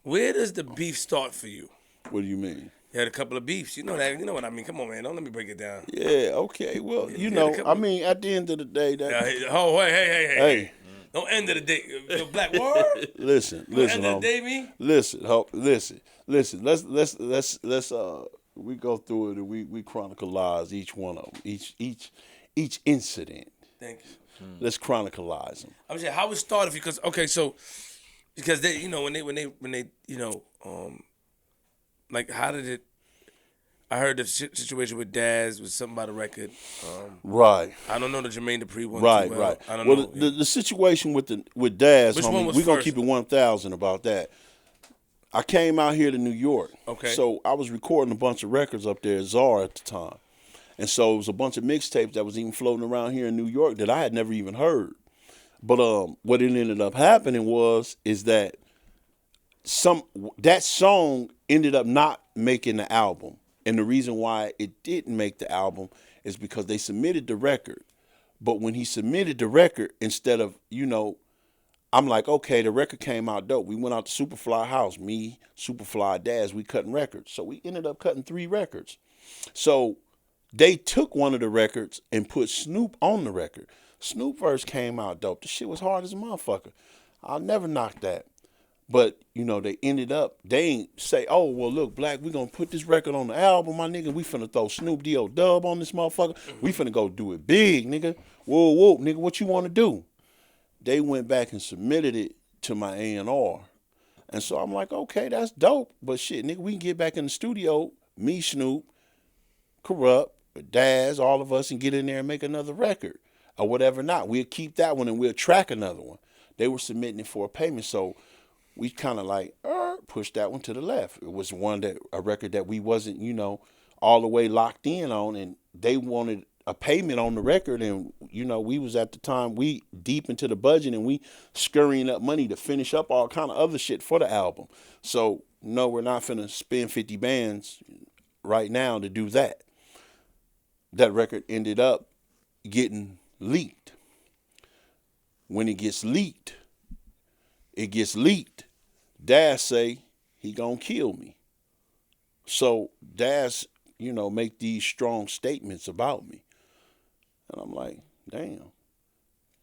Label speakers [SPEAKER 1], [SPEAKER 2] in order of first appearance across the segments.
[SPEAKER 1] Where does the beef start for you?
[SPEAKER 2] What do you mean?
[SPEAKER 1] You had a couple of beefs. You know that. You know what I mean. Come on, man. Don't let me break it down.
[SPEAKER 2] Yeah, okay. Well,
[SPEAKER 1] You had a couple.
[SPEAKER 2] I mean, at the end of the day,
[SPEAKER 1] Oh, hey.
[SPEAKER 2] hey,
[SPEAKER 1] Don't end of the day. Black word.
[SPEAKER 2] listen,
[SPEAKER 1] End of the
[SPEAKER 2] homie.
[SPEAKER 1] day, me.
[SPEAKER 2] Listen. Let's we go through it and we chronicleize each one of them, each incident.
[SPEAKER 1] Thank you.
[SPEAKER 2] Let's chronicleize them.
[SPEAKER 1] I'm saying how it started because because they when they like how did it? I heard the situation with Daz was something about the record.
[SPEAKER 2] Right.
[SPEAKER 1] I don't know the Jermaine Dupri one.
[SPEAKER 2] Right,
[SPEAKER 1] too well.
[SPEAKER 2] right.
[SPEAKER 1] I don't
[SPEAKER 2] well,
[SPEAKER 1] know.
[SPEAKER 2] the situation with Daz,
[SPEAKER 1] Which
[SPEAKER 2] homie,
[SPEAKER 1] one was
[SPEAKER 2] we're gonna
[SPEAKER 1] first?
[SPEAKER 2] keep it 1,000 about that. I came out here to New York.
[SPEAKER 1] Okay.
[SPEAKER 2] So I was recording a bunch of records up there at Czar at the time. And so it was a bunch of mixtapes that was even floating around here in New York that I had never even heard. But what it ended up happening is that that song ended up not making the album. And the reason why it didn't make the album is because they submitted the record. But when he submitted the record, instead of, I'm like, okay, the record came out dope. We went out to Superfly house, me, Superfly, Daz, we cutting records. So we ended up cutting 3 records. So they took one of the records and put Snoop on the record. Snoop verse came out dope. The shit was hard as a motherfucker. I'll never knock that. But, they ended up, they ain't say, oh, well, look, Black, we going to put this record on the album, my nigga. We finna throw Snoop D.O. Dub on this motherfucker. We finna go do it big, nigga. Whoa, nigga, what you want to do? They went back and submitted it to my A&R. And so I'm like, okay, that's dope. But shit, nigga, we can get back in the studio, me, Snoop, Corrupt, Daz, all of us, and get in there and make another record. Or whatever not. We'll keep that one and we'll track another one. They were submitting it for a payment, so we kind of like pushed that one to the left. It was a record that we wasn't, all the way locked in on, and they wanted a payment on the record, and we was at the time we deep into the budget and we scurrying up money to finish up all kind of other shit for the album. So no, we're not finna spend 50 bands right now to do that. That record ended up getting leaked. When it gets leaked, Daz say he gonna kill me. So Daz, make these strong statements about me. And I'm like, damn,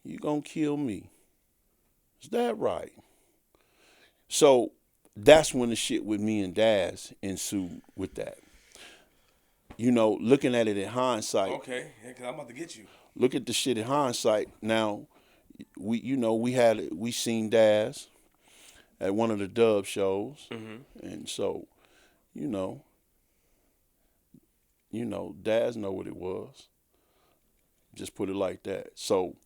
[SPEAKER 2] you gonna kill me. Is that right? So that's when the shit with me and Daz ensued with that. Looking at it in hindsight.
[SPEAKER 1] Okay, yeah, because I'm about to get you.
[SPEAKER 2] Look at the shit in hindsight. Now, we seen Daz at one of the Dub shows, and so, Daz know what it was. Just put it like that. So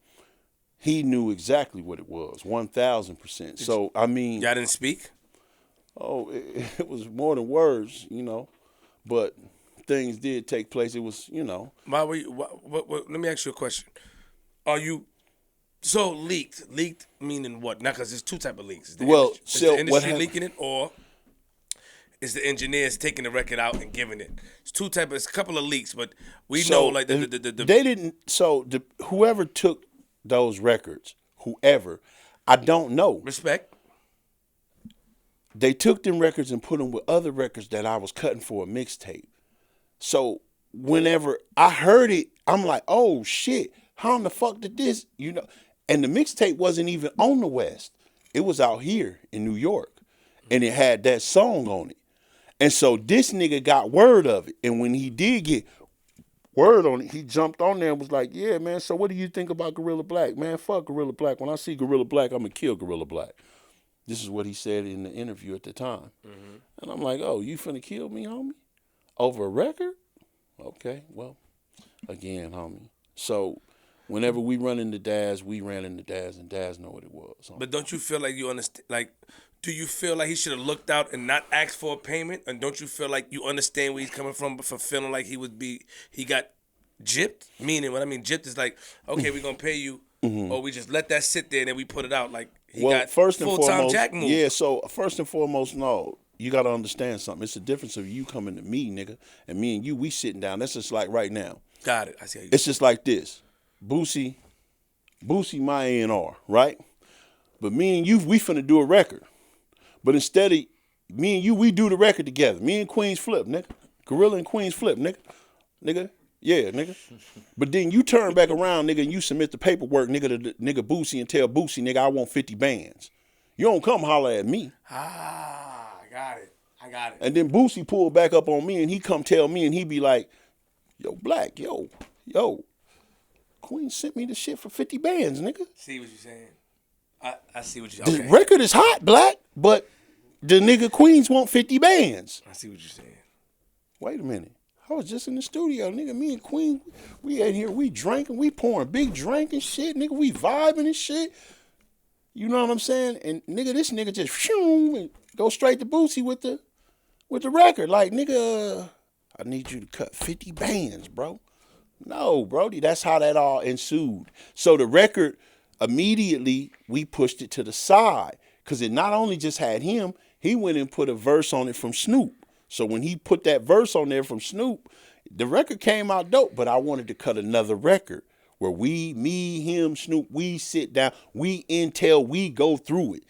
[SPEAKER 2] he knew exactly what it was, 1,000%. So I mean,
[SPEAKER 1] y'all didn't speak.
[SPEAKER 2] Oh, it was more than words, but things did take place. It was,
[SPEAKER 1] Why were you? Let me ask you a question. Are you? So leaked meaning what? Now, because there's 2 types of leaks. Is the industry leaking it, or is the engineers taking the record out and giving it? It's 2 types. It's a couple of leaks, but we know like the
[SPEAKER 2] they didn't. So whoever took those records, I don't know.
[SPEAKER 1] Respect.
[SPEAKER 2] They took them records and put them with other records that I was cutting for a mixtape. So whenever I heard it, I'm like, oh shit, how in the fuck did this, And the mixtape wasn't even on the West. It was out here in New York. And it had that song on it. And so this nigga got word of it. And when he did get word on it, he jumped on there and was like, yeah, man, so what do you think about Guerilla Black? Man, fuck Guerilla Black. When I see Guerilla Black, I'm going to kill Guerilla Black. This is what he said in the interview at the time. Mm-hmm. And I'm like, oh, you finna kill me, homie? Over a record? Okay, well, again, homie. So whenever we run into Daz, we ran into Daz, and Daz know what it was. Homie.
[SPEAKER 1] But don't you feel like you understand, do you feel like he should have looked out and not asked for a payment? And don't you feel like you understand where he's coming from, but for feeling like he got gypped? Meaning, what I mean gypped is like, okay, we're going to pay you, or we just let that sit there and then we put it out. Like, he got
[SPEAKER 2] first and
[SPEAKER 1] full-time
[SPEAKER 2] foremost,
[SPEAKER 1] Jack move.
[SPEAKER 2] Yeah, so first and foremost, no. You got to understand something. It's the difference of you coming to me, nigga, and me and you, we sitting down. That's just like right now.
[SPEAKER 1] Got it. I see how you
[SPEAKER 2] It's just like this. Boosie, my A&R, right? But me and you, we finna do a record. But instead of me and you, we do the record together. Me and Queens flip, nigga. Guerilla and Queens flip, nigga. Yeah, nigga. But then you turn back around, nigga, and you submit the paperwork, nigga, to nigga Boosie and tell Boosie, nigga, I want 50 bands. You don't come holler at me.
[SPEAKER 1] I got it.
[SPEAKER 2] And then Boosie pulled back up on me, and he come tell me, and he be like, yo, Black, yo, Queen sent me the shit for 50 bands, nigga.
[SPEAKER 1] See what you're saying? I see what you're saying.
[SPEAKER 2] The record is hot, Black, but the nigga Queens want 50 bands.
[SPEAKER 1] I see what you're saying.
[SPEAKER 2] Wait a minute. I was just in the studio, nigga. Me and Queen, we in here, we drinking, we pouring big drink and shit, nigga. We vibing and shit. You know what I'm saying? And nigga, this nigga just shoom and go straight to Boosie with the record. Like, nigga, I need you to cut 50 bands, bro. No, Brody, that's how that all ensued. So the record, immediately, we pushed it to the side. Because it not only just had him, he went and put a verse on it from Snoop. So when he put that verse on there from Snoop, the record came out dope, but I wanted to cut another record where me, him, Snoop, we sit down, we intel, we go through it.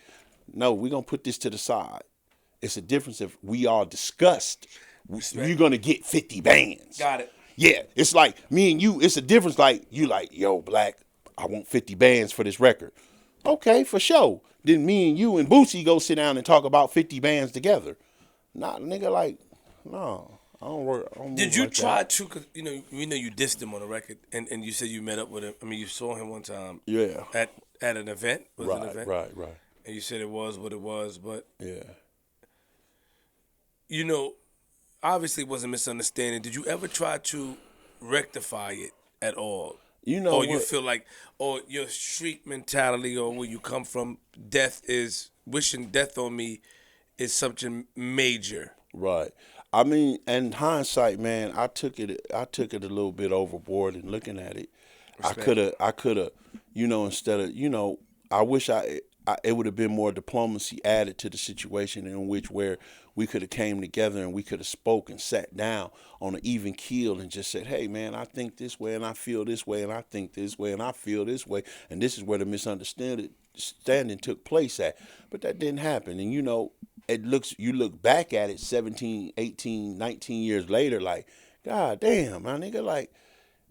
[SPEAKER 2] No, we're going to put this to the side. It's a difference if we all discussed, you're going to get 50 bands.
[SPEAKER 1] Got it.
[SPEAKER 2] Yeah, it's like me and you, it's a difference like, you like, yo, Black, I want 50 bands for this record. Okay, for sure. Then me and you and Boosie go sit down and talk about 50 bands together. Nah, nigga, like, no, I don't work.
[SPEAKER 1] Did you try to, cause, we know you dissed him on the record, and you said you met up with him. I mean, you saw him one time.
[SPEAKER 2] Yeah.
[SPEAKER 1] At an event.
[SPEAKER 2] Right,
[SPEAKER 1] an event?
[SPEAKER 2] Right.
[SPEAKER 1] And you said it was what it was, but.
[SPEAKER 2] Yeah.
[SPEAKER 1] Obviously it was a misunderstanding. Did you ever try to rectify it at all?
[SPEAKER 2] Or
[SPEAKER 1] you feel like, or your street mentality, or where you come from, wishing death on me is something major.
[SPEAKER 2] Right. I mean, in hindsight, man, I took it a little bit overboard in looking at it. Respect. I could have, instead of, I wish it would have been more diplomacy added to the situation in which where we could have came together and we could have spoke and sat down on an even keel and just said, hey, man, I think this way and I feel this way and I think this way and I feel this way. And this is where the misunderstanding took place at. But that didn't happen. And, you look back at it 17, 18, 19 years later, like, God damn, my nigga, like,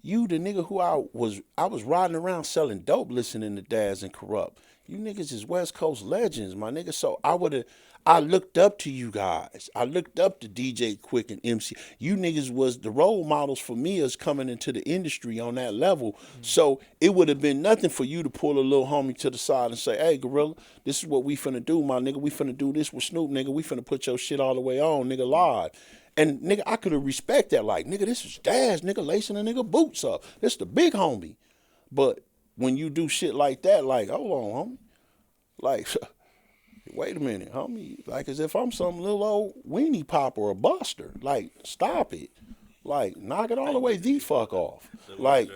[SPEAKER 2] you the nigga who I was riding around selling dope listening to Daz and Corrupt. You niggas is West Coast legends, my nigga. So I looked up to you guys. I looked up to DJ Quick and MC. You niggas was the role models for me as coming into the industry on that level. Mm-hmm. So it would have been nothing for you to pull a little homie to the side and say, hey, Guerilla, this is what we finna do, my nigga. We finna do this with Snoop, nigga. We finna put your shit all the way on, nigga, live. And, nigga, I could have respect that. Like, nigga, this is Daz, nigga, lacing a nigga boots up. This the big homie. But when you do shit like that, like, hold on, homie. Like, wait a minute, homie. Like, as if I'm some little old weenie pop or a buster. Like, stop it. Like, knock it all the way the fuck off. Like,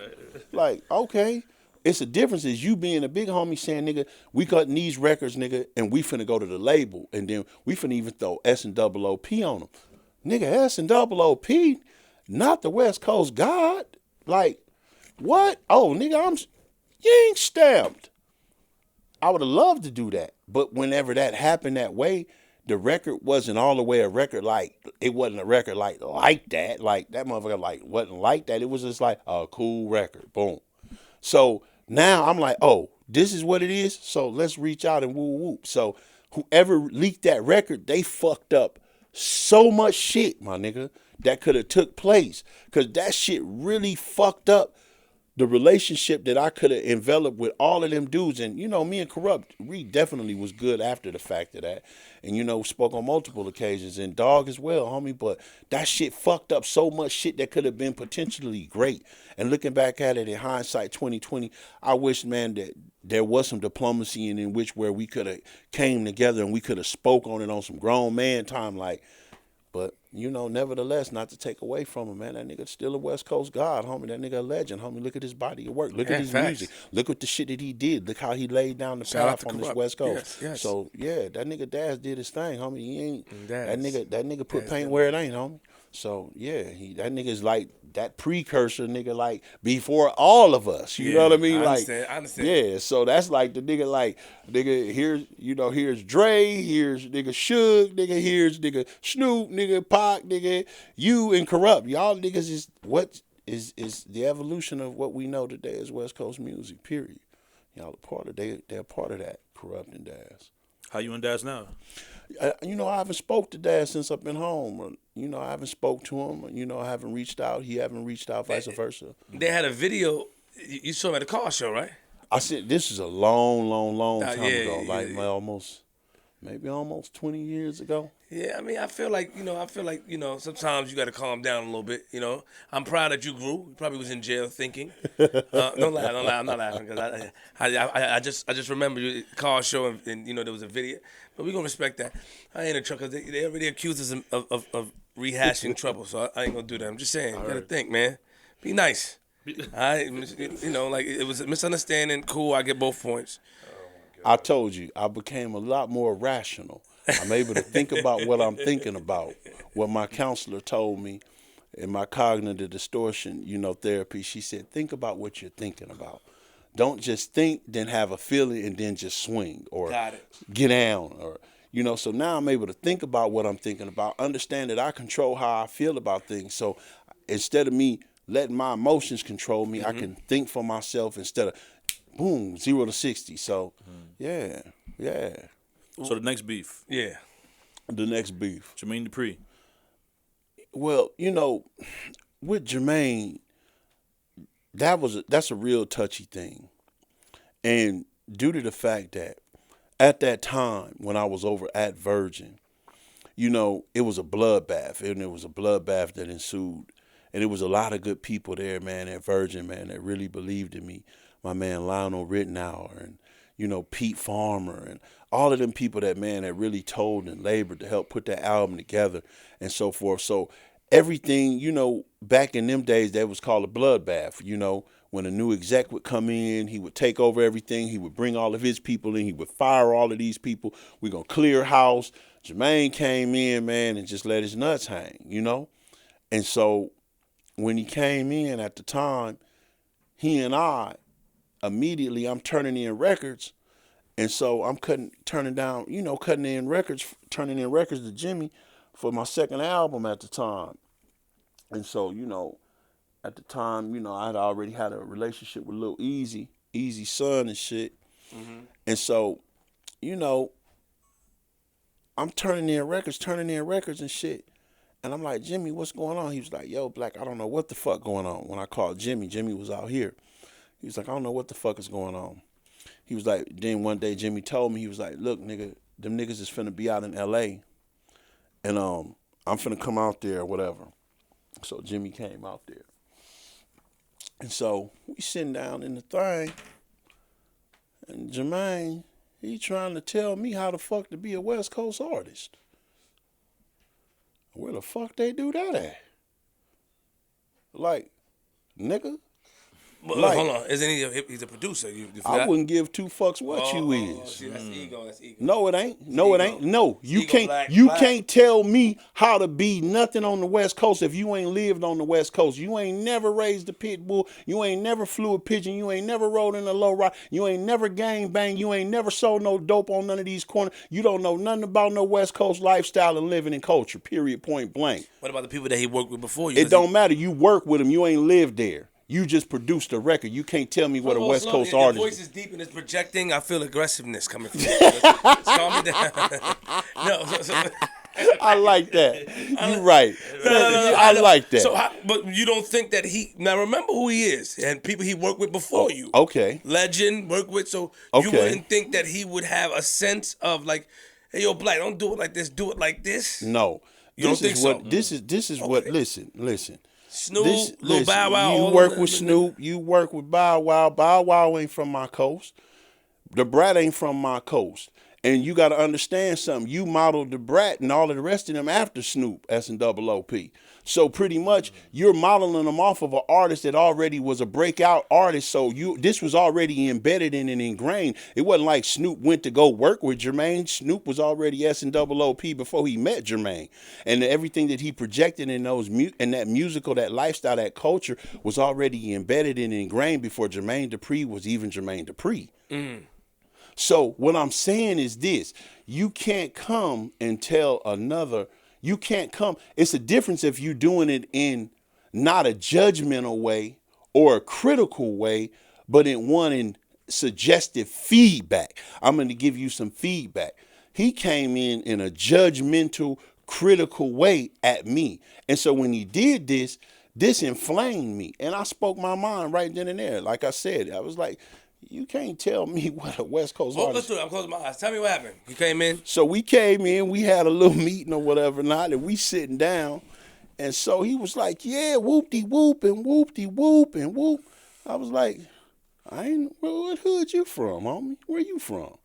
[SPEAKER 2] okay. It's a difference is you being a big homie saying, nigga, we cutting these records, nigga, and we finna go to the label. And then we finna even throw S and OOP on them. Nigga, S and OOP, not the West Coast God. Like, what? Oh, nigga, you ain't stamped. I would have loved to do that. But whenever that happened that way, the record wasn't all the way a record like, it wasn't a record like that. Like, that motherfucker like wasn't like that. It was just like a cool record. Boom. So now I'm like, oh, this is what it is. So let's reach out and woo whoop. So whoever leaked that record, they fucked up so much shit, my nigga, that could have took place. Because that shit really fucked up the relationship that I could have enveloped with all of them dudes. And, me and Corrupt, we definitely was good after the fact of that. And, spoke on multiple occasions. And Dog as well, homie. But that shit fucked up so much shit that could have been potentially great. And looking back at it in hindsight 2020, I wish, man, that there was some diplomacy in which where we could have came together and we could have spoke on it on some grown man time. Like, but nevertheless, not to take away from him, man. That nigga still a West Coast god, homie. That nigga a legend, homie. Look at his body of work. Look at his music. Look at the shit that he did. Look how he laid down the path on this West Coast. Yes. So yeah, that nigga Das did his thing, homie. He ain't that nigga put paint where it ain't, homie. So yeah, that nigga's like that precursor nigga, like before all of us. You know what I mean? I understand. Yeah, so that's like the nigga, here's Dre, here's nigga Suge, nigga, here's nigga Snoop, nigga Pac, nigga, you and Corrupt. Y'all niggas is what is the evolution of what we know today as West Coast music, period. Y'all are part of they're part of that, Corrupt and Das.
[SPEAKER 3] How you and Das now?
[SPEAKER 2] I haven't spoke to Dad since I've been home. I haven't spoke to him. I haven't reached out. He haven't reached out, vice versa.
[SPEAKER 1] They had a video. You saw him at the car show, right?
[SPEAKER 2] I said this is a long time ago. Maybe almost 20 years ago.
[SPEAKER 1] Yeah, I mean, I feel like sometimes you got to calm down a little bit. I'm proud that you grew. You probably was in jail thinking. Don't lie. I'm not laughing because I just remember you car show and there was a video. But we gonna respect that. I ain't in trouble because they already accused us of rehashing trouble. So I ain't gonna do that. I'm just saying, you gotta think, man. Be nice. It was a misunderstanding. Cool, I get both points.
[SPEAKER 2] I told you, I became a lot more rational. I'm able to think about what I'm thinking about. What my counselor told me in my cognitive distortion, therapy, she said, think about what you're thinking about. Don't just think, then have a feeling, and then just swing or get down. Or so now I'm able to think about what I'm thinking about, understand that I control how I feel about things. So instead of me letting my emotions control me, I can think for myself instead of boom, 0 to 60. So, yeah.
[SPEAKER 3] So the next beef.
[SPEAKER 1] Yeah.
[SPEAKER 2] The next beef.
[SPEAKER 3] Jermaine Dupri.
[SPEAKER 2] Well, with Jermaine, that's a real touchy thing. And due to the fact that at that time when I was over at Virgin, it was a bloodbath. And it was a bloodbath that ensued. And it was a lot of good people there, man, at Virgin, man, that really believed in me. My man Lionel Rittenauer and, Pete Farmer and all of them people that really told and labored to help put that album together and so forth. So everything, back in them days, that was called a bloodbath. When a new exec would come in, he would take over everything. He would bring all of his people in. He would fire all of these people. We're going to clear house. Jermaine came in, man, and just let his nuts hang, And so when he came in at the time, he and I, immediately I'm turning in records. And so I'm turning in records to Jimmy for my second album at the time. And so, at the time, I had already had a relationship with Lil Easy son and shit. Mm-hmm. And so, I'm turning in records and shit. And I'm like, Jimmy, what's going on? He was like, yo, Black, I don't know what the fuck going on. When I called Jimmy was out here. He was like, I don't know what the fuck is going on. He was like, then one day Jimmy told me, he was like, look, nigga, them niggas is finna be out in L.A. And I'm finna come out there or whatever. So Jimmy came out there. And so we sitting down in the thing. And Jermaine, he trying to tell me how the fuck to be a West Coast artist. Where the fuck they do that at? Like, nigga.
[SPEAKER 1] Well, hold on. Isn't he's a producer? You
[SPEAKER 2] I wouldn't give two fucks what you is.
[SPEAKER 1] See, that's ego.
[SPEAKER 2] No, it ain't. No, it ain't. No, you can't. You can't tell me how to be nothing on the West Coast if you ain't lived on the West Coast. You ain't never raised a pit bull. You ain't never flew a pigeon. You ain't never rode in a low ride. You ain't never gang bang. You ain't never sold no dope on none of these corners. You don't know nothing about no West Coast lifestyle and living and culture. Period. Point blank.
[SPEAKER 1] What about the people that he worked with before you?
[SPEAKER 2] It don't matter. You work with them. You ain't lived there. You just produced a record. You can't tell me what a West Coast artist.
[SPEAKER 1] Your voice is deep and it's projecting. I feel aggressiveness coming from you. Let's calm me down.
[SPEAKER 2] I like that. You're right. I like that.
[SPEAKER 1] So, but you don't think that now remember who he is and people he worked with before you.
[SPEAKER 2] Okay.
[SPEAKER 1] Legend, worked with. So you wouldn't think that he would have a sense of like, hey, yo, Black, don't do it like this. Do it like this.
[SPEAKER 2] No.
[SPEAKER 1] You don't think so?
[SPEAKER 2] This is what. Listen.
[SPEAKER 1] Snoop, Lil Bow Wow.
[SPEAKER 2] You work with Snoop. You work with Bow Wow. Bow Wow ain't from my coast. The Brat ain't from my coast. And you got to understand something. You modeled the Brat and all of the rest of them after Snoop, S&OOP. So pretty much you're modeling them off of an artist that already was a breakout artist. So this was already embedded in and ingrained. It wasn't like Snoop went to go work with Jermaine. Snoop was already S&OOP before he met Jermaine. And everything that he projected in those that musical, that lifestyle, that culture was already embedded and ingrained before Jermaine Dupri was even Jermaine Dupri. So what I'm saying is this: you can't come and tell another. You can't come. It's a difference if you're doing it in not a judgmental way or a critical way, but in suggestive feedback. I'm going to give you some feedback. He came in a judgmental, critical way at me. And so when he did this inflamed me. And I spoke my mind right then and there. Like I said, I was like, you can't tell me what a West Coast artist.
[SPEAKER 1] Let's do it. I'm closing my eyes. Tell me what happened. You came in?
[SPEAKER 2] So we came in, we had a little meeting or whatever not, and we sitting down. And so he was like, yeah, whoop-de-whoop and whoop-de-whoop and whoop. I was like, what hood you from, homie? Where you from?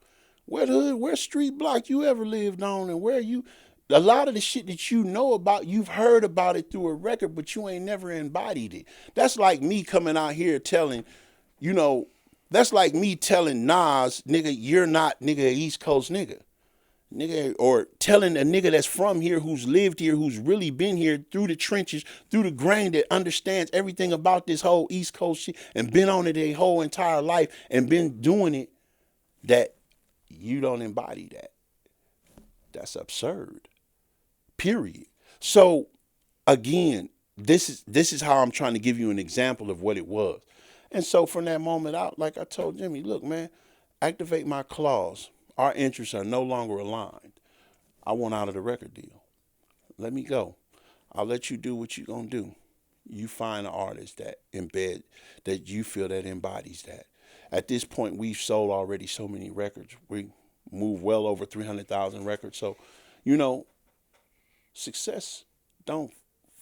[SPEAKER 2] Where street block you ever lived on, and where you? A lot of the shit that you know about, you've heard about it through a record, but you ain't never embodied it. That's like me coming out here telling, that's like me telling Nas, nigga, you're not, nigga, an East Coast nigga. Nigga, or telling a nigga that's from here, who's lived here, who's really been here through the trenches, through the grain, that understands everything about this whole East Coast shit and been on it their whole entire life and been doing it, that you don't embody that. That's absurd. Period. So again, this is how I'm trying to give you an example of what it was. And so from that moment out, like I told Jimmy, look, man, activate my clause. Our interests are no longer aligned. I want out of the record deal. Let me go. I'll let you do what you're going to do. You find an artist that you feel that embodies that. At this point, we've sold already so many records. We move well over 300,000 records. So, success don't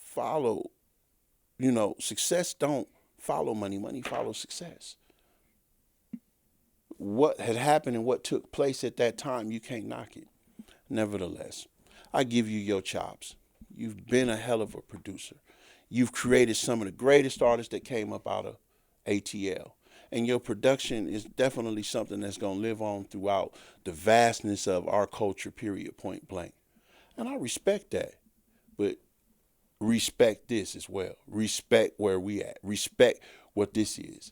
[SPEAKER 2] follow, success don't follow money. Money follows success. What had happened and what took place at that time, you can't knock it. Nevertheless, I give you your chops. You've been a hell of a producer. You've created some of the greatest artists that came up out of ATL. And your production is definitely something that's going to live on throughout the vastness of our culture, period, point blank. And I respect that. But respect this as well. Respect where we at. Respect what this is.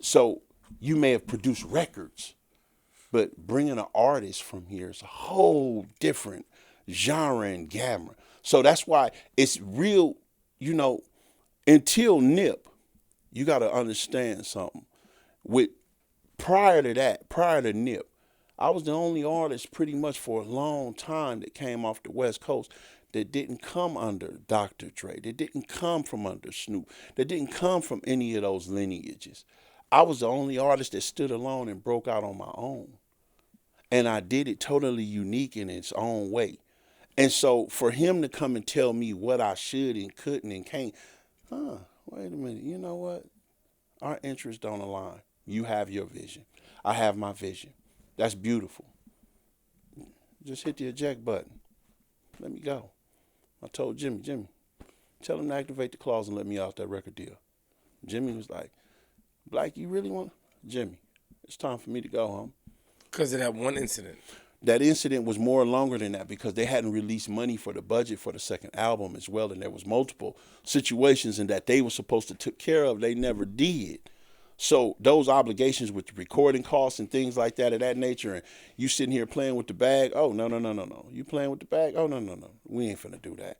[SPEAKER 2] So you may have produced records, but bringing an artist from here is a whole different genre and gamma. So that's why it's real, until Nip, you got to understand something. Prior to Nip, I was the only artist pretty much for a long time that came off the West Coast that didn't come under Dr. Dre, that didn't come from under Snoop, that didn't come from any of those lineages. I was the only artist that stood alone and broke out on my own. And I did it totally unique in its own way. And so for him to come and tell me what I should and couldn't and can't, wait a minute, you know what? Our interests don't align. You have your vision. I have my vision. That's beautiful. Just hit the eject button. Let me go. I told Jimmy, tell him to activate the clause and let me out that record deal. Jimmy was like, Black, you really want? Jimmy, it's time for me to go home.
[SPEAKER 1] Because of that one incident.
[SPEAKER 2] That incident was more longer than that because they hadn't released money for the budget for the second album as well, and there was multiple situations in that they were supposed to take care of. They never did. So those obligations with the recording costs and things like that of that nature, and you sitting here playing with the bag, oh, no. You playing with the bag? Oh, no. We ain't finna do that.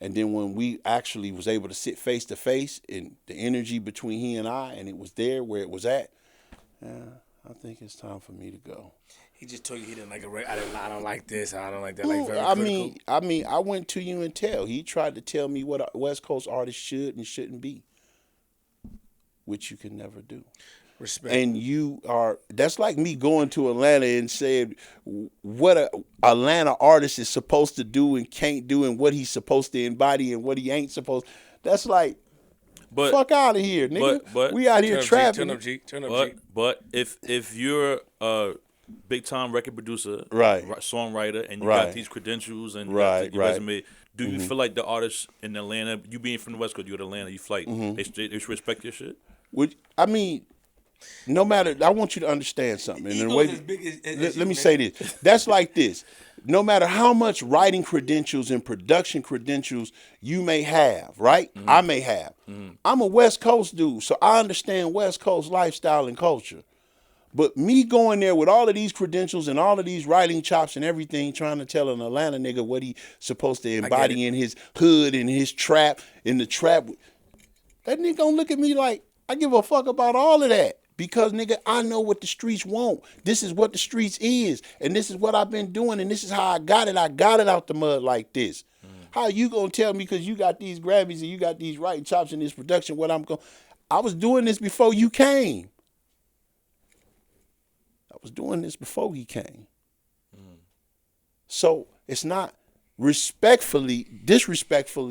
[SPEAKER 2] And then when we actually was able to sit face to face and the energy between he and I, and it was there where it was at, I think it's time for me to go.
[SPEAKER 1] He just told you he didn't like a record. I don't like this. I don't like that.
[SPEAKER 2] Well,
[SPEAKER 1] very critical.
[SPEAKER 2] I went to you and tell. He tried to tell me what a West Coast artist should and shouldn't be, which you can never do.
[SPEAKER 1] Respect.
[SPEAKER 2] And that's like me going to Atlanta and saying what a Atlanta artist is supposed to do and can't do and what he's supposed to embody and what he ain't supposed. That's like, fuck out of here, nigga.
[SPEAKER 3] But
[SPEAKER 2] we out here trapping.
[SPEAKER 1] Turn up, G.
[SPEAKER 3] But if you're big time record producer,
[SPEAKER 2] right,
[SPEAKER 3] songwriter, and you
[SPEAKER 2] right,
[SPEAKER 3] got these credentials and you
[SPEAKER 2] right,
[SPEAKER 3] got your
[SPEAKER 2] right.
[SPEAKER 3] resume. Do you feel like the artists in Atlanta, you being from the West Coast, you're in Atlanta, you flight, they should respect your shit?
[SPEAKER 2] I mean, no matter, I want you to understand something. And the way,
[SPEAKER 1] as big
[SPEAKER 2] let me say this. That's like this. No matter how much writing credentials and production credentials you may have, right? I may have. I'm a West Coast dude, so I understand West Coast lifestyle and culture. But me going there with all of these credentials and all of these writing chops and everything, trying to tell an Atlanta nigga what he supposed to embody in his hood and his trap, in the trap, that nigga gonna look at me like, I give a fuck about all of that. Because, nigga, I know what the streets want. This is what the streets is. And this is what I've been doing. And this is how I got it. I got it out the mud like this. How you gonna tell me because you got these Grammys and you got these writing chops and this production, what I'm going... I was doing this before you came. I was doing this before he came. So it's not disrespectfully,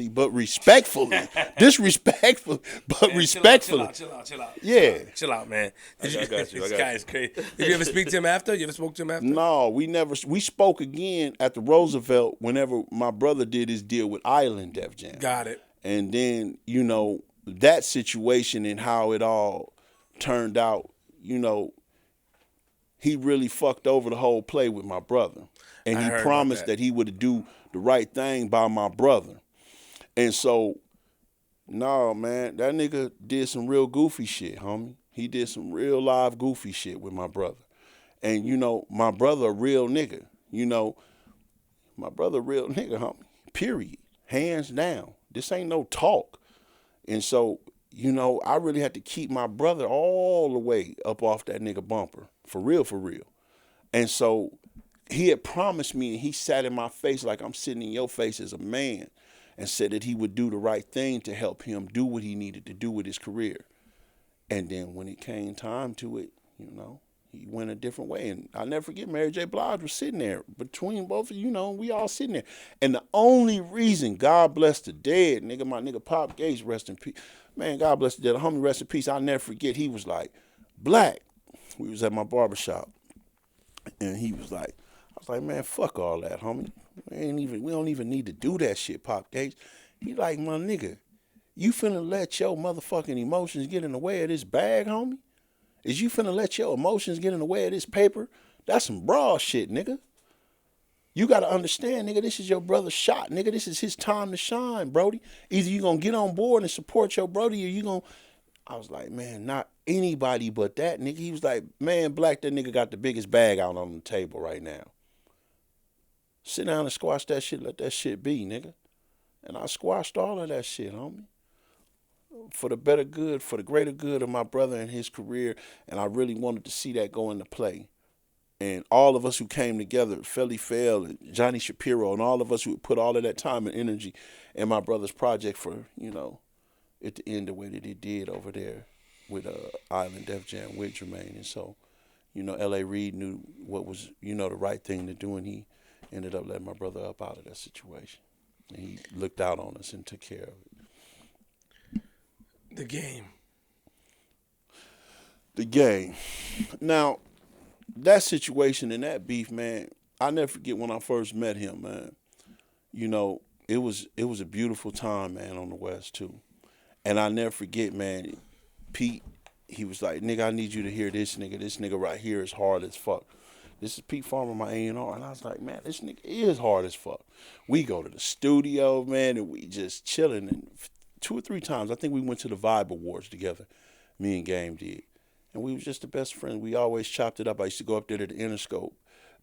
[SPEAKER 2] but respectfully. Disrespectfully, but respectfully.
[SPEAKER 1] Chill out.
[SPEAKER 2] Yeah.
[SPEAKER 1] Chill out, man.
[SPEAKER 3] I got you.
[SPEAKER 1] This guy is crazy. Did you ever speak to him after? You ever spoke to him after?
[SPEAKER 2] No, we never. We spoke again at the Roosevelt whenever my brother did his deal with Island Def Jam.
[SPEAKER 1] Got it.
[SPEAKER 2] And then, that situation and how it all turned out, he really fucked over the whole play with my brother. And he promised that he would do the right thing by my brother. And so, no, man, that nigga did some real goofy shit, homie. He did some real live goofy shit with my brother. And, my brother a real nigga. My brother a real nigga, homie. Period. Hands down. This ain't no talk. And so, I really had to keep my brother all the way up off that nigga bumper. For real, for real. And so he had promised me, and he sat in my face like I'm sitting in your face as a man, and said that he would do the right thing to help him do what he needed to do with his career. And then when it came time to it, he went a different way. And I'll never forget, Mary J. Blige was sitting there between both of we all sitting there. And the only reason, God bless the dead, nigga, my nigga Pop Gates, rest in peace. Man, God bless the dead, homie, rest in peace. I'll never forget, he was like, Black. We was at my barbershop. And he was like, I was like, man, fuck all that, homie. We don't even need to do that shit, Pop Gates. He like, my nigga, you finna let your motherfucking emotions get in the way of this bag, homie? Is you finna let your emotions get in the way of this paper? That's some broad shit, nigga. You gotta understand, nigga, this is your brother's shot, nigga. This is his time to shine, Brody. Either you gonna get on board and support your Brody, or you gonna... I was like, man, not anybody but that, nigga. He was like, man, Black, that nigga got the biggest bag out on the table right now. Sit down and squash that shit, let that shit be, nigga. And I squashed all of that shit, homie. For the better good, for the greater good of my brother and his career, and I really wanted to see that go into play. And all of us who came together, Felly Fell and Johnny Shapiro, and all of us who put all of that time and energy in my brother's project for, it to end the way that it did over there with Island Def Jam with Jermaine. And so, L.A. Reid knew what was, the right thing to do, and he ended up letting my brother up out of that situation. And he looked out on us and took care of it.
[SPEAKER 1] The
[SPEAKER 2] game. Now, that situation and that beef, man, I never forget when I first met him, man. It was a beautiful time, man, on the West, too. And I never forget, man, Pete, he was like, nigga, I need you to hear this nigga. This nigga right here is hard as fuck. This is Pete Farmer, my A&R. And I was like, man, this nigga is hard as fuck. We go to the studio, man, and we just chilling. And 2 or 3 times, I think we went to the Vibe Awards together, me and Game did. And we was just the best friends. We always chopped it up. I used to go up there to the Interscope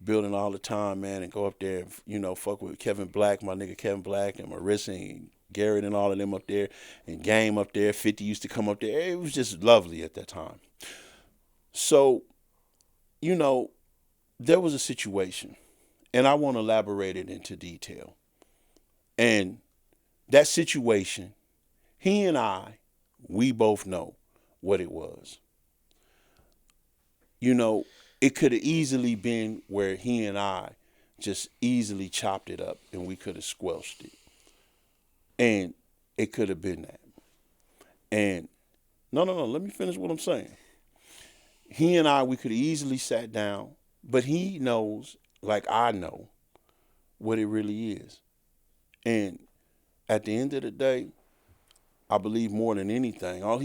[SPEAKER 2] building all the time, man, and go up there and, fuck with Kevin Black, my nigga Kevin Black, and Marissa and Garrett and all of them up there, and Game up there. 50 used to come up there. It was just lovely at that time. So, there was a situation, and I want to elaborate it into detail. And that situation, he and I, we both know what it was. It could have easily been where he and I just easily chopped it up and we could have squelched it. And it could have been that. And no, let me finish what I'm saying. He and I, we could have easily sat down But he knows, like I know, what it really is. And at the end of the day, I believe more than anything, all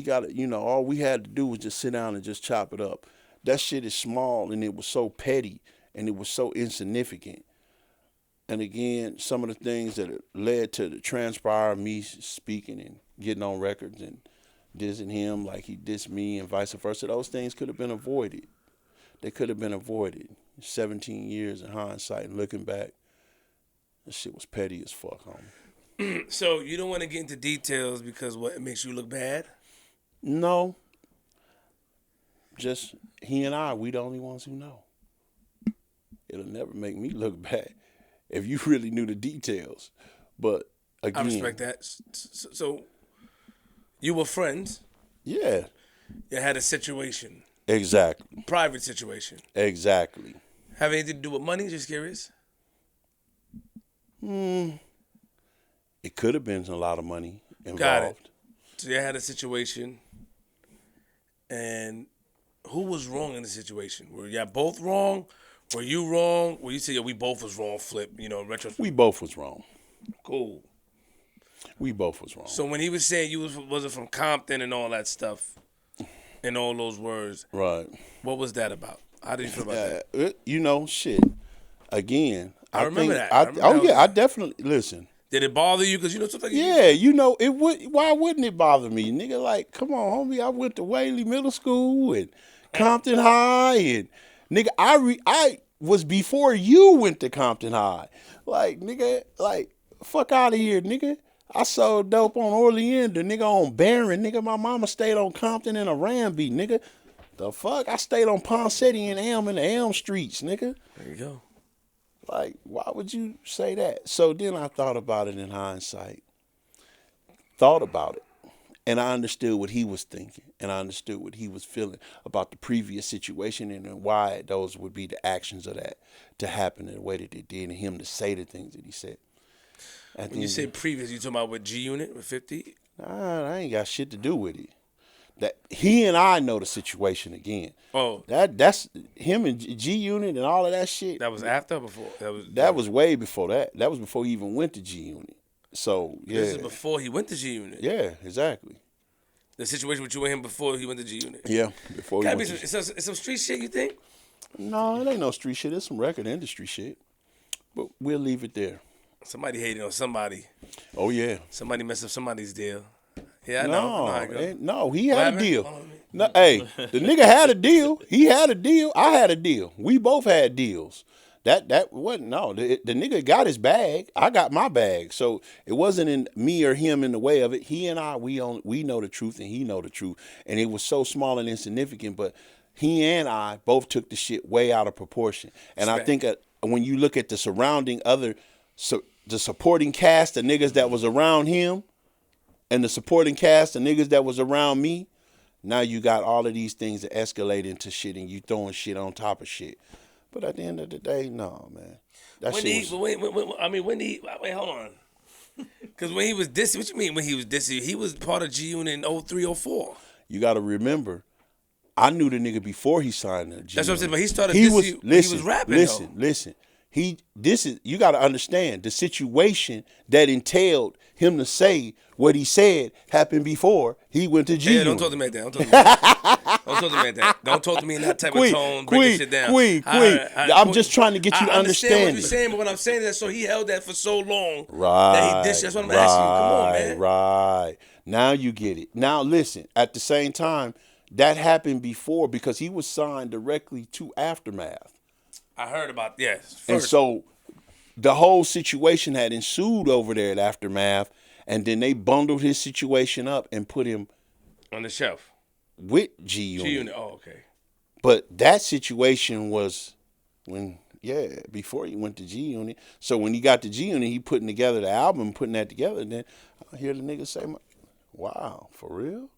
[SPEAKER 2] we had to do was just sit down and just chop it up. That shit is small, and it was so petty, and it was so insignificant. And again, some of the things that led to the transpire of me speaking and getting on records and dissing him like he dissed me and vice versa, those things could have been avoided. They could have been avoided. 17 years in hindsight and looking back, that shit was petty as fuck, homie.
[SPEAKER 1] So you don't want to get into details because what, it makes you look bad?
[SPEAKER 2] No. Just he and I, we the only ones who know. It'll never make me look bad if you really knew the details. But again,
[SPEAKER 1] I respect that. So you were friends.
[SPEAKER 2] Yeah.
[SPEAKER 1] You had a situation.
[SPEAKER 2] Exactly.
[SPEAKER 1] Private situation.
[SPEAKER 2] Exactly.
[SPEAKER 1] Have anything to do with money? Just curious.
[SPEAKER 2] It could have been a lot of money involved.
[SPEAKER 1] Got it. So you had a situation, and who was wrong in the situation? Were y'all both wrong? Were you wrong? Well, you say we both was wrong, Flip, retrospect.
[SPEAKER 2] We both was wrong.
[SPEAKER 1] Cool.
[SPEAKER 2] We both was wrong.
[SPEAKER 1] So when he was saying you wasn't from Compton and all that stuff, and all those words,
[SPEAKER 2] right?
[SPEAKER 1] What was that about? How did you feel about that?
[SPEAKER 2] Shit. Again,
[SPEAKER 1] I remember that.
[SPEAKER 2] I definitely listen.
[SPEAKER 1] Did it bother you? Because something.
[SPEAKER 2] Yeah, it would. Why wouldn't it bother me, nigga? Like, come on, homie. I went to Whaley Middle School and Compton High, and nigga, I was before you went to Compton High. Like, nigga, fuck out of here, nigga. I sold dope on Orleans, nigga, on Barron, nigga. My mama stayed on Compton and Arambe, nigga. The fuck? I stayed on Poncetti and Elm in the Elm Streets, nigga.
[SPEAKER 1] There you go.
[SPEAKER 2] Like, why would you say that? So then I thought about it in hindsight. Thought about it. And I understood what he was thinking. And I understood what he was feeling about the previous situation and why those would be the actions of that to happen in the way that they did and him to say the things that he said.
[SPEAKER 1] When you say previous, you talking about with G Unit, with 50?
[SPEAKER 2] Nah, I ain't got shit to do with it. That he and I know the situation again.
[SPEAKER 1] Oh,
[SPEAKER 2] that's him and G Unit and all of that shit.
[SPEAKER 1] That was after or before?
[SPEAKER 2] That was way before that. That was before he even went to G Unit. So yeah,
[SPEAKER 1] this is before he went to G Unit.
[SPEAKER 2] Yeah, exactly.
[SPEAKER 1] The situation with you and him before he went to G Unit.
[SPEAKER 2] Yeah, before he went.
[SPEAKER 1] It's some street shit. You think?
[SPEAKER 2] No, it ain't no street shit. It's some record industry shit. But we'll leave it there.
[SPEAKER 1] Somebody hating on somebody.
[SPEAKER 2] Oh yeah.
[SPEAKER 1] Somebody messed up somebody's deal. Yeah, I know.
[SPEAKER 2] No, he had a deal. No, hey, the nigga had a deal. He had a deal. I had a deal. We both had deals. That wasn't the nigga got his bag. I got my bag. So it wasn't in me or him in the way of it. He and I, we know the truth and he know the truth. And it was so small and insignificant, but he and I both took the shit way out of proportion. And I think when you look at the surrounding the supporting cast of niggas that was around him and the supporting cast of niggas that was around me, now you got all of these things that escalate into shit and you throwing shit on top of shit. But at the end of the day, no, man. Wait,
[SPEAKER 1] hold on. Because when he was dissing, what you mean when he was dissing? He was part of G Unit in 03, 04.
[SPEAKER 2] You got to remember, I knew the nigga before he signed the G Unit.
[SPEAKER 1] That's what I'm saying, but he started dissing. He was rapping,
[SPEAKER 2] Listen. You got to understand the situation that entailed him to say what he said happened before he went to G Unit.
[SPEAKER 1] Yeah, don't talk to me like that. Don't talk to me like that. Don't talk to me in that type of tone. Break shit down.
[SPEAKER 2] I'm just trying to get you to understand.
[SPEAKER 1] I understand what you're saying, but what I'm saying is that so he held that for so long.
[SPEAKER 2] Right.
[SPEAKER 1] That he dissed. That's what I'm asking you. Come on, man.
[SPEAKER 2] Right. Now you get it. Now listen, at the same time, that happened before because he was signed directly to Aftermath.
[SPEAKER 1] I heard about
[SPEAKER 2] And so the whole situation had ensued over there at Aftermath, and then they bundled his situation up and put him
[SPEAKER 1] on the shelf
[SPEAKER 2] with G Unit.
[SPEAKER 1] G Unit. Oh, okay.
[SPEAKER 2] But that situation was before he went to G Unit. So when he got to G Unit, he putting together the album, putting that together. And then I hear the nigga say, "Wow, for real?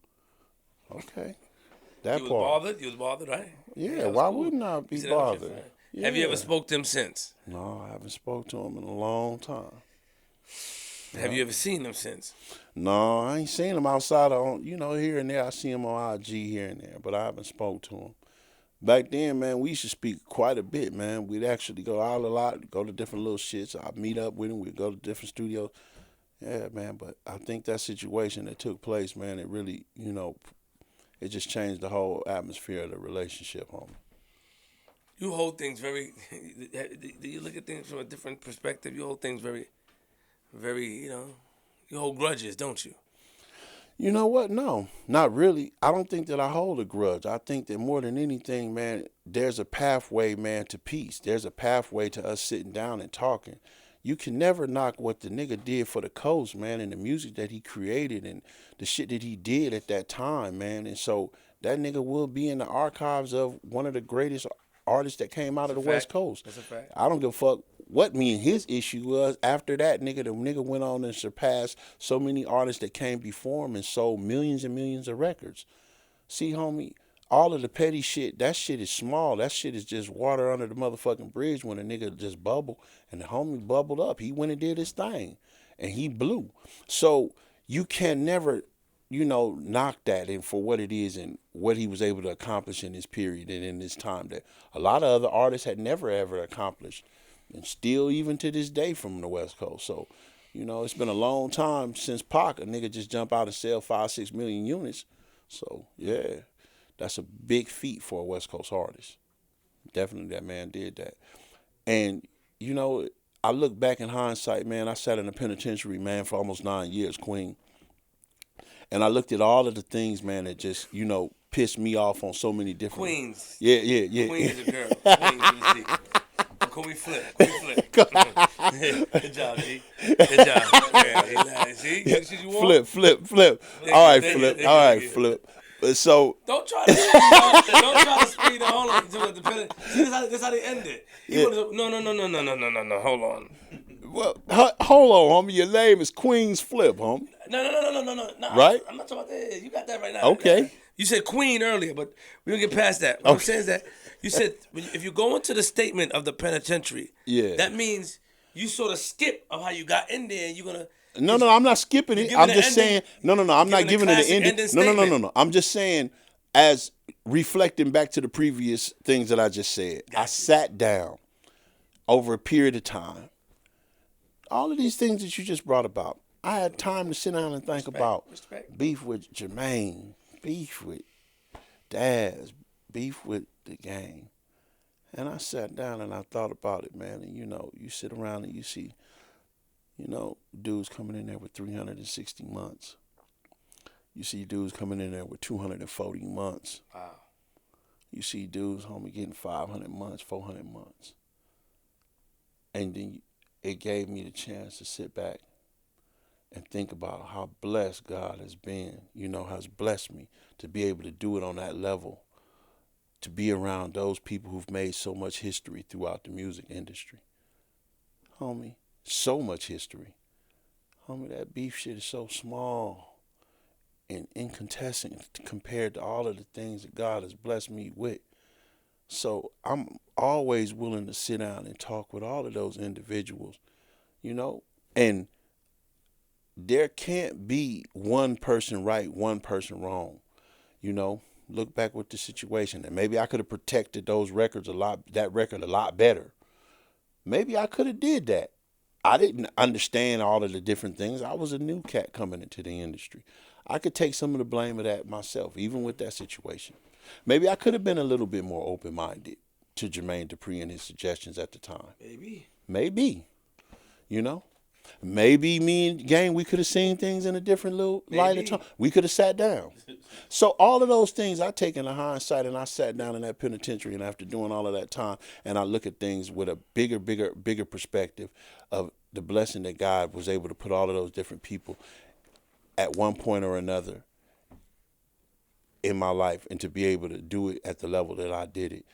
[SPEAKER 2] Okay." That
[SPEAKER 1] you was
[SPEAKER 2] part.
[SPEAKER 1] Bothered? You was bothered, right?
[SPEAKER 2] Yeah. Why wouldn't I be bothered?
[SPEAKER 1] Yeah. Have you ever spoke to him since?
[SPEAKER 2] No, I haven't spoke to him in a long time.
[SPEAKER 1] Have you ever seen him since?
[SPEAKER 2] No, I ain't seen him outside of, here and there. I see him on IG here and there, but I haven't spoke to him. Back then, man, we used to speak quite a bit, man. We'd actually go out a lot, go to different little shits. I'd meet up with him. We'd go to different studios. Yeah, man, but I think that situation that took place, man, it really, it just changed the whole atmosphere of the relationship, homie.
[SPEAKER 1] You hold things very. Do you look at things from a different perspective? You hold things very, very. You hold grudges, don't you?
[SPEAKER 2] You know what? No, not really. I don't think that I hold a grudge. I think that more than anything, man, there's a pathway, man, to peace. There's a pathway to us sitting down and talking. You can never knock what the nigga did for the coast, man, and the music that he created and the shit that he did at that time, man. And so that nigga will be in the archives of one of the greatest artists that came out of the West Coast.
[SPEAKER 1] That's a fact.
[SPEAKER 2] I don't give a fuck what me and his issue was. After that, the nigga went on and surpassed so many artists that came before him and sold millions and millions of records. See, homie, all of the petty shit, that shit is small. That shit is just water under the motherfucking bridge when a nigga just bubble. And the homie bubbled up. He went and did his thing. And he blew. So you can never, knock that in for what it is and what he was able to accomplish in this period and in this time that a lot of other artists had never, ever accomplished. And still even to this day from the West Coast. So, it's been a long time since Pac, a nigga just jump out and sell 5-6 million units. So, yeah, that's a big feat for a West Coast artist. Definitely that man did that. And, I look back in hindsight, man, I sat in the penitentiary, man, for almost 9 years, Queen. And I looked at all of the things, man, that just, pissed me off on so many different...
[SPEAKER 1] Queens.
[SPEAKER 2] Yeah.
[SPEAKER 1] Queens is a girl. Queens is a secret. Can we flip? Good job, G. Good job. Yeah, see? You
[SPEAKER 2] Flip. All right, Flip. All right, Flip. So
[SPEAKER 1] don't try to speed the whole thing. See, this how they end it. No. Hold on.
[SPEAKER 2] Well, hold on, homie. Your name is Queen's Flip, homie.
[SPEAKER 1] No.
[SPEAKER 2] Right?
[SPEAKER 1] I'm not talking about that. You got that right now.
[SPEAKER 2] Okay.
[SPEAKER 1] You said Queen earlier, but we don't get past that. What I'm saying is that you said if you go into the statement of the penitentiary, that means you sort of skip of how you got in there, and you're gonna.
[SPEAKER 2] No, I'm not skipping it. I'm just saying. No. I'm not giving it an ending. No. I'm just saying, as reflecting back to the previous things that I just said, I sat down over a period of time. All of these things that you just brought about, I had time to sit down and think about beef with Jermaine, beef with Daz, beef with the game. And I sat down and I thought about it, man. And, you sit around and you see, dudes coming in there with 360 months. You see dudes coming in there with 240 months.
[SPEAKER 1] Wow.
[SPEAKER 2] You see dudes, homie, getting 500 months, 400 months. And then it gave me the chance to sit back and think about how blessed God has been, has blessed me to be able to do it on that level, to be around those people who've made so much history throughout the music industry. Homie, so much history. Homie, that beef shit is so small and incontestant compared to all of the things that God has blessed me with. So I'm always willing to sit down and talk with all of those individuals, and there can't be one person right, one person wrong. Look back with the situation, and maybe I could have protected that record a lot better. Maybe I could have did that. I didn't understand all of the different things. I was a new cat coming into the industry. I could take some of the blame of that myself, even with that situation. Maybe I could have been a little bit more open-minded to Jermaine Dupri and his suggestions at the time. Maybe. Maybe me and Gang, we could have seen things in a different little light of time. We could have sat down. So all of those things I take into hindsight, and I sat down in that penitentiary, and after doing all of that time, and I look at things with a bigger perspective of the blessing that God was able to put all of those different people at one point or another in my life, and to be able to do it at the level that I did it.